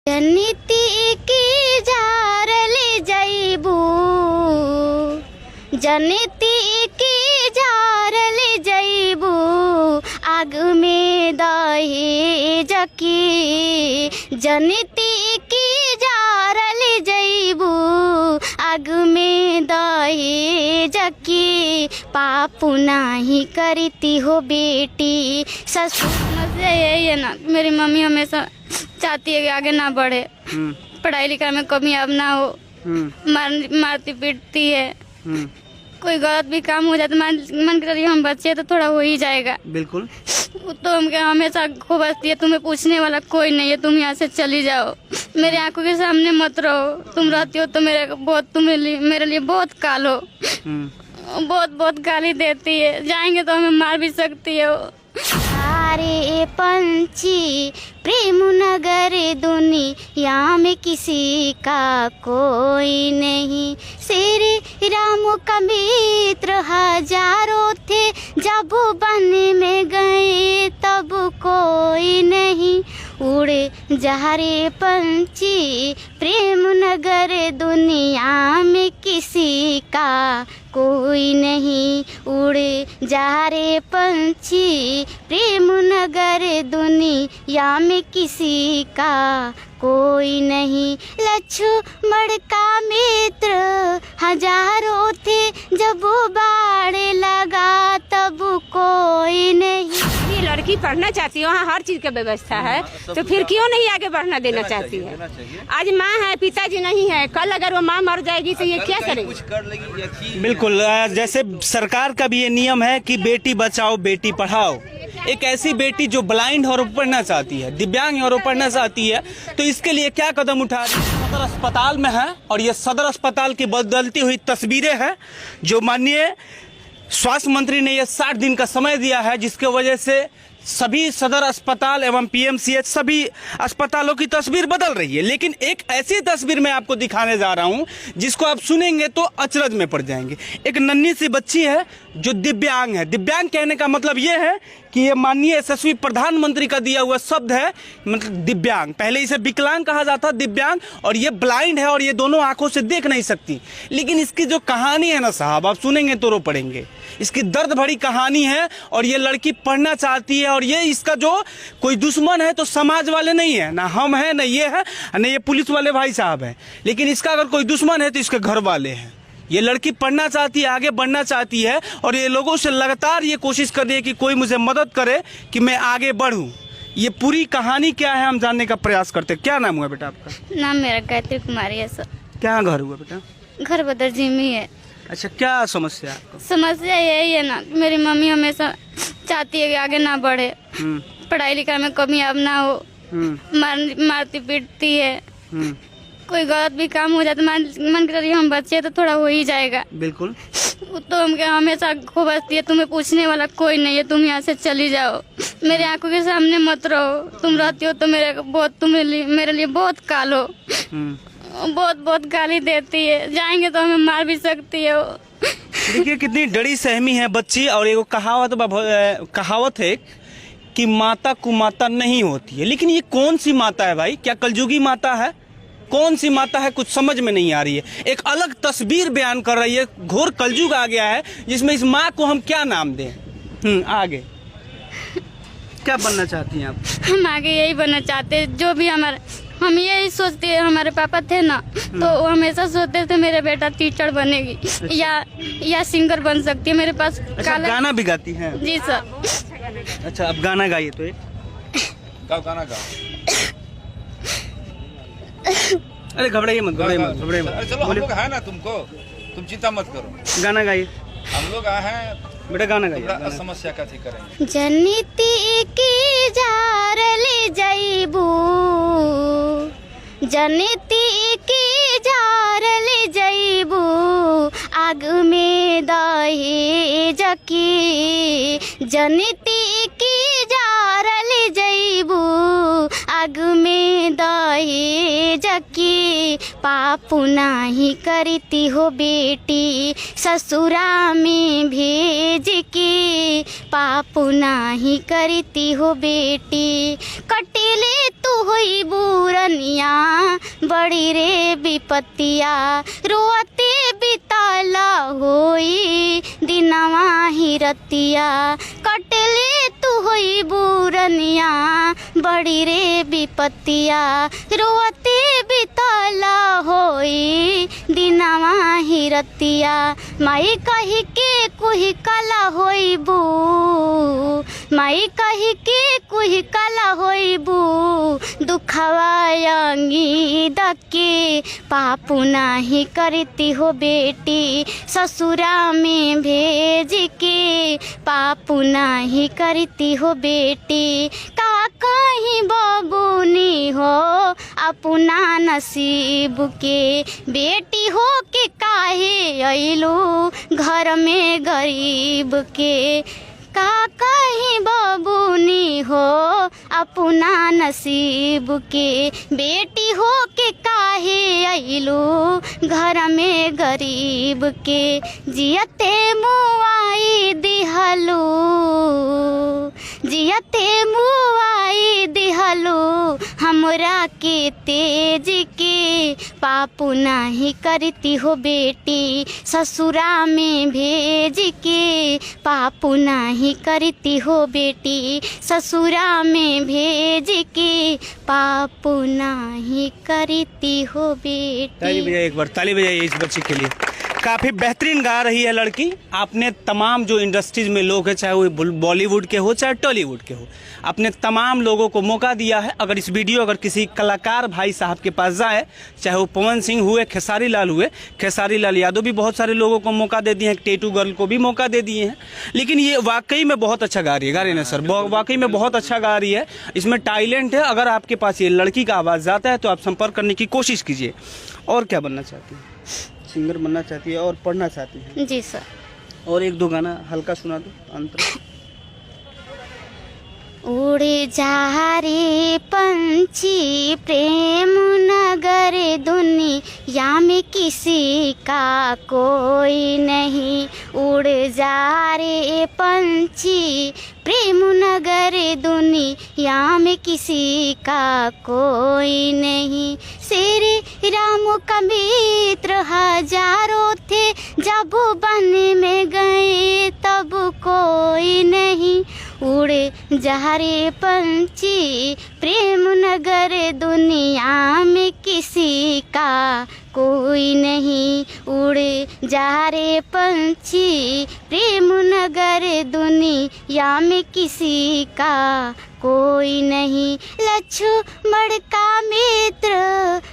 जनिती की झारल जइबू, जनिती की झारल जइबू, आग में दहेज की। जनिती की झारल जइबू, आग में दहेज की। पाप नहीं करती हो बेटी। ससुर समस्या यही है ना, मेरी मम्मी हमेशा चाहती है कि आगे ना बढ़े, पढ़ाई लिखाई में कमी अब ना हो। मारती पीटती है, कोई गलत भी काम हो जाए तो मन कर रही हम बच्चे तो थोड़ा हो ही जाएगा। बिल्कुल। तो हम क्या हमेशा खूब हंसती है, तुम्हें पूछने वाला कोई नहीं है, तुम यहाँ से चली जाओ, मेरे आंखों के सामने मत रहो। तुम रहती हो तो मेरे लिए बहुत काल हो। बहुत गाली देती है, जाएंगे तो हमें मार भी सकती है। सारे पंछी प्रेम नगर दुनिया में किसी का कोई नहीं। श्री राम का मित्र हजारों थे, जब वन में गए तब कोई नहीं। उड़े जा रे पंछी प्रेम नगर दुनिया में किसी का कोई नहीं। उड़े जा रे पंछी प्रेम नगर दुनिया में किसी का कोई नहीं। लक्ष्मण का मित्र हजारों थे, जब बाढ़ लगा तब कोई नहीं। ये लड़की पढ़ना चाहती है, वहाँ हर चीज की व्यवस्था है, तो फिर क्यों नहीं आगे बढ़ना देना चाहती है? आज माँ है, पिताजी नहीं है, कल अगर वो माँ मर जाएगी तो ये क्या करेगी? बिल्कुल, जैसे सरकार का भी ये नियम है कि बेटी बचाओ बेटी पढ़ाओ। एक ऐसी बेटी जो ब्लाइंड और पढ़ना चाहती है, दिव्यांग और पढ़ना चाहती है, तो इसके लिए क्या कदम उठा रही है? सदर अस्पताल में है, और ये सदर अस्पताल की बदलती हुई तस्वीरें हैं, जो माननीय स्वास्थ्य मंत्री ने ये 60 दिन का समय दिया है, जिसके वजह से सभी सदर अस्पताल एवं पीएमसीएच सभी अस्पतालों की तस्वीर बदल रही है। लेकिन एक ऐसी तस्वीर मैं आपको दिखाने जा रहा हूं जिसको आप सुनेंगे तो अचरज में पड़ जाएंगे। एक नन्ही सी बच्ची है जो दिव्यांग है। दिव्यांग कहने का मतलब ये है कि ये माननीय यशस्वी प्रधानमंत्री का दिया हुआ शब्द है, मतलब दिव्यांग। पहले इसे विकलांग कहा जाता, दिव्यांग, और ये ब्लाइंड है और ये दोनों आंखों से देख नहीं सकती। लेकिन इसकी जो कहानी है ना साहब, आप सुनेंगे तो रो पड़ेंगे। इसकी दर्द भरी कहानी है, और ये लड़की पढ़ना चाहती है, और ये इसका जो कोई दुश्मन है तो समाज वाले नहीं है, ना हम हैं, ना ये है, ना ये पुलिस वाले भाई साहब हैं। लेकिन इसका अगर कोई दुश्मन है तो इसके घर वाले हैं। ये लड़की पढ़ना चाहती है, आगे बढ़ना चाहती है, और ये लोगों से लगातार ये कोशिश कर रही है कि कोई मुझे मदद करे कि मैं आगे बढ़ूं। ये पूरी कहानी क्या है हम जानने का प्रयास करते हैं। क्या नाम हुआ बेटा आपका? नाम मेरा गायत्री कुमारी है सर। क्या घर हुआ बेटा? घर बदरजी में है। अच्छा, क्या समस्या है आपको? समस्या यही है ना, मेरी मम्मी हमेशा चाहती है कि आगे ना बढ़े, पढ़ाई लिखाई में कमी अब ना हो। मारती पीटती है, कोई गलत भी काम हो जाए तो मन कर रही हम बच्चे तो थोड़ा हो ही जाएगा। बिल्कुल। तो हम क्या हमेशा खूब हंसती है, तुम्हें पूछने वाला कोई नहीं है, तुम यहाँ से चली जाओ, मेरे आंखों के सामने मत रहो। तुम रहती हो तो मेरे लिए बहुत काल हो। बहुत गाली देती है, जाएंगे तो हमें मार भी सकती है। देखिए कितनी डरी सहमी है बच्ची। और एगो कहावत है कि माता कुमाता नहीं होती है। लेकिन ये कौन सी माता है भाई? क्या कलयुगी माता है? कौन सी माता है, कुछ समझ में नहीं आ रही है। एक अलग तस्वीर बयान कर रही है। घोर कलयुग आ गया है, जिसमें इस माँ को हम क्या नाम दें? आगे क्या बनना चाहती हैं आप? हम आगे यही बनना चाहते हैं, जो भी हम यही सोचते हैं। हमारे पापा थे ना, तो वो हमेशा सोचते थे मेरा बेटा टीचर बनेगी या सिंगर बन सकती है। मेरे पास अच्छा, गाना भी गाती हैं? जी सर। अच्छा, अब गाना गाइए तो एक गाना गाओ। अरे घबराइए मत। अरे चलो, हम लोग है ना, तुम चिंता मत करो। गाना गाइए। हम लोग आए हैं बेटा, गाना गाइए। समस्या का थी करेंगे। जनिती की झारल जइबू, जनिती की झारल जइबू, आग में दहेज की। जनिती की झारल जइबू, आग में दहेज भेज के पाप नाही करती हो बेटी, ससुरा में भेज के पाप नाही करती हो बेटी। कटेले तू होई बुरनिया बड़ी रे विपत्तिया, रोते बिताला होई दिनवा ही रतिया। कटले तू होई बुरनिया बड़ी रे विपत्तिया, रोते बिताला होई दिनवा ही रतिया। माई कही के कुही कला होई बू, माई कही के कुही कला होई बू, दुखवायंगी दके पापू नाही करती हो बेटी, ससुरा में भेज के पापू नाही करती हो बेटी। का कहीं बबूनी हो अपना नसीब के, बेटी हो के काहे अइलू घर में गरीब के। का कहीं बबूनी हो अपना नसीब के, बेटी हो के काहे अइलू घर में गरीब के। जियते मुआई दिहलू, जियते मुआई दिहलू हमरा के तेज के, पापू नाही करती हो बेटी, ससुरा में भेज के पापू नाही करती हो बेटी, ससुरा में भेज के पापू नाही करती हो बेटी। ताली बजाइए एक बार, ताली बजाइए इस बच्ची के लिए। काफ़ी बेहतरीन गा रही है लड़की। आपने तमाम जो इंडस्ट्रीज में लोग हैं, चाहे वो बॉलीवुड के हो चाहे टॉलीवुड के हो, आपने तमाम लोगों को मौका दिया है। अगर इस वीडियो अगर किसी कलाकार भाई साहब के पास जाए, चाहे वो पवन सिंह हुए, खेसारी लाल हुए, खेसारी लाल यादव भी बहुत सारे लोगों को मौका दे दिए हैं, टेटू गर्ल को भी मौका दे दिए हैं, लेकिन ये वाकई में बहुत अच्छा गा रही है। गा रही है ना सर, वाकई में बहुत अच्छा गा रही है, इसमें टैलेंट है। अगर आपके पास ये लड़की का आवाज़ जाता है तो आप संपर्क करने की कोशिश कीजिए। और क्या बनना चाहती है? सिंगर बनना चाहती है और पढ़ना चाहती है? जी सर। और एक दो गाना हल्का सुना दो अंतर। उड़े जा रे पंछी प्रेम नगर दुनिया में किसी का कोई नहीं, उड़ जा रे पंछी प्रेम नगर दुनिया में किसी का कोई नहीं। श्री राम का मित्र हजारों थे, जब वन में गए तब कोई नहीं, उड़े जा रे पंछी प्रेम नगर दुनिया में किसी का कोई नहीं, उड़े जा रे पंछी प्रेम नगर दुनिया में किसी का कोई नहीं। लक्ष्मण का मित्र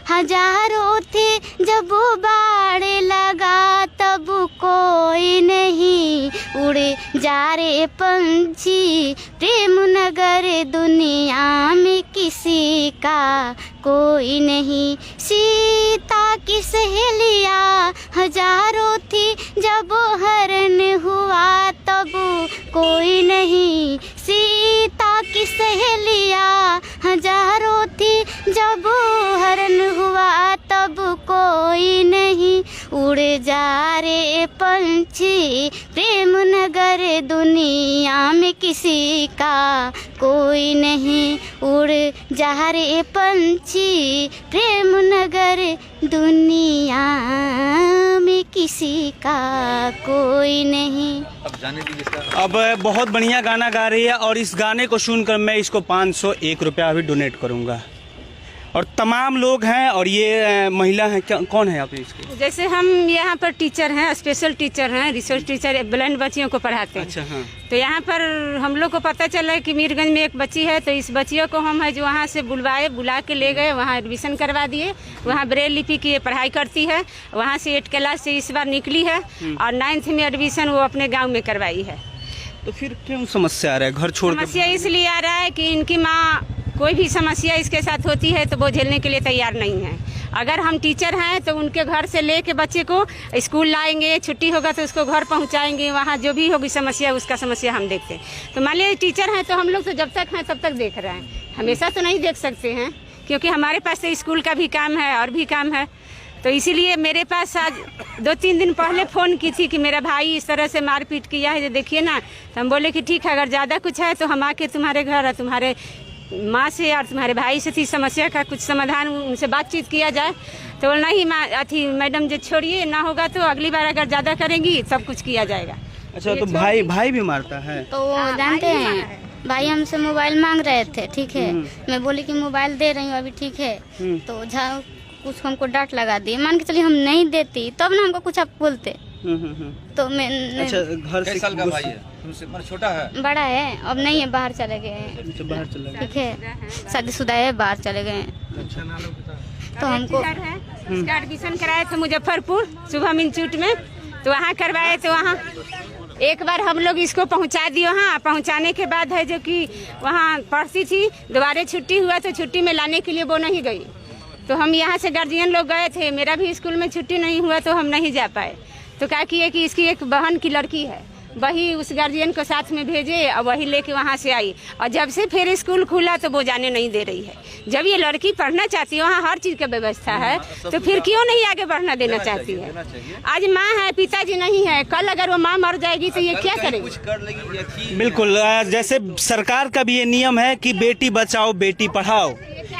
हजारों थे, जब बाढ़ लगा तब कोई नहीं, उड़े जा रे पंछी प्रेम नगर दुनिया में किसी का कोई नहीं। सीता की सहेलिया हजारों थी, जब हरण हुआ तब कोई नहीं, सीता की सहेलिया हजारों थी, जब हरण हुआ तब कोई नहीं, उड़ जा रे पंछी प्रेम नगर दुनिया में किसी का कोई नहीं, उड़ जा रे पंछी प्रेम नगर दुनिया में किसी का कोई नहीं। अब बहुत बढ़िया गाना गा रही है और इस गाने को सुनकर मैं इसको 501 रुपया भी डोनेट करूंगा। और तमाम लोग हैं और ये महिला हैं, कौन है आप इसके? जैसे हम यहाँ पर टीचर हैं, स्पेशल टीचर हैं, रिसोर्स टीचर, ब्लाइंड बच्चियों को पढ़ाते हैं। अच्छा, हाँ। तो यहाँ पर हम लोग को पता चला कि मीरगंज में एक बच्ची है, तो इस बच्चियों को हम है जो वहाँ से बुला के ले गए, वहाँ एडमिशन करवा दिए। वहाँ ब्रेल लिपि की पढ़ाई करती है, वहाँ से 8 क्लास से इस बार निकली है और 9th में एडमिशन वो अपने गाँव में करवाई है। तो फिर क्यों समस्या आ रहा है घर छोड़? समस्या इसलिए आ रहा है कि इनकी माँ कोई भी समस्या इसके साथ होती है तो वो झेलने के लिए तैयार नहीं है। अगर हम टीचर हैं तो उनके घर से लेके बच्चे को स्कूल लाएंगे, छुट्टी होगा तो उसको घर पहुंचाएंगे, वहाँ जो भी होगी समस्या उसका समस्या हम देखते हैं। तो मान लीजिए टीचर हैं तो हम लोग तो जब तक हैं तब तक देख रहे हैं, हमेशा तो नहीं देख सकते हैं, क्योंकि हमारे पास तो स्कूल का भी काम है और भी काम है। तो इसीलिए मेरे पास आज 2-3 दिन पहले फ़ोन की थी कि मेरा भाई इस तरह से मारपीट किया है, देखिए ना। तो हम बोले कि ठीक है, अगर ज़्यादा कुछ है तो हम आके तुम्हारे घर और तुम्हारे माँ से और तुम्हारे भाई से इस समस्या का कुछ समाधान उनसे बातचीत किया जाए। तो बोला नहीं मैडम जी छोड़िए, ना होगा तो अगली बार अगर ज़्यादा करेंगी सब कुछ किया जाएगा। अच्छा, तो भाई भी मारता है? तो वो जानते हैं, भाई हमसे मोबाइल मांग रहे थे, ठीक है। मैं बोली कि मोबाइल दे रही हूँ अभी, ठीक है। तो कुछ हमको डांट लगा दी, मान के चलिए हम नहीं देती तब ना हमको कुछ आप बोलते। तो मैं अच्छा, घर से साल का भाई है तुमसे? मतलब छोटा है? बड़ा है, अब नहीं है, बाहर चले गए हैं। अच्छा, बाहर चला गया। ठीक है, शादीशुदा है, बाहर चले गए हैं। तो हमको इसका एडमिशन कराए थे मुजफ्फरपुर शुभम इंस्टीट्यूट में, तो वहाँ करवाए। तो वहाँ एक बार हम लोग इसको पहुँचा दिए। वहाँ पहुँचाने के बाद है जो कि वहाँ पढ़ती थी, दोबारा छुट्टी हुआ तो छुट्टी में लाने के लिए वो नहीं गई। तो हम यहाँ से गार्जियन लोग गए थे, मेरा भी स्कूल में छुट्टी नहीं हुआ तो हम नहीं जा पाए। तो क्या किए कि इसकी एक बहन की लड़की है, वही उस गार्जियन को साथ में भेजे और वही लेके वहाँ से आई। और जब से फिर स्कूल खुला तो वो जाने नहीं दे रही है। जब ये लड़की पढ़ना चाहती है, वहाँ हर चीज़ की व्यवस्था है, तो फिर क्यों नहीं आगे बढ़ना देना चाहती है? आज माँ है, पिताजी नहीं है, कल अगर वो माँ मर जाएगी तो ये क्या करेगी? कुछ कर लेगी। बिल्कुल, जैसे सरकार का भी ये नियम है कि बेटी बचाओ बेटी पढ़ाओ।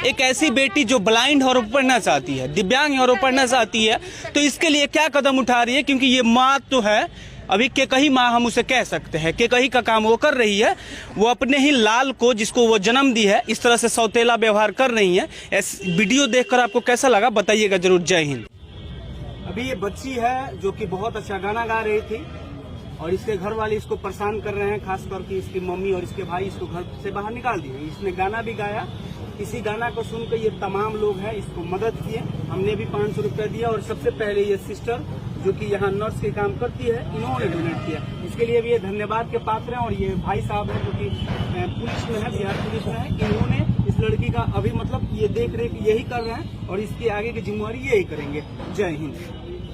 एक ऐसी बेटी जो ब्लाइंड और पढ़ना चाहती है, दिव्यांग और पढ़ना चाहती है, तो इसके लिए क्या कदम उठा रही है? क्योंकि ये माँ तो है, अभी के कही माँ हम उसे कह सकते हैं, के कही का काम वो कर रही है। वो अपने ही लाल को, जिसको वो जन्म दी है, इस तरह से सौतेला व्यवहार कर रही है। वीडियो देखकर आपको कैसा लगा बताइएगा जरूर। जय हिंद। अभी ये बच्ची है जो कि बहुत अच्छा गाना गा रही थी और इसके घर वाले इसको परेशान कर रहे हैं, खास करके इसकी मम्मी और इसके भाई इसको घर से बाहर निकाल दिए। इसने गाना भी गाया, इसी गाना को सुनकर ये तमाम लोग हैं इसको मदद किए। हमने भी 500 रुपये दिया और सबसे पहले ये सिस्टर जो कि यहाँ नर्स के काम करती है, इन्होंने डोनेट किया। इसके लिए भी ये धन्यवाद के पात्र हैं। और ये भाई साहब हैं जो कि पुलिस में है, बिहार पुलिस में है, इन्होंने इस लड़की का अभी मतलब ये देख रेख यही कर रहे हैं और इसकी आगे की जिम्मेवारी यही करेंगे। जय हिंद।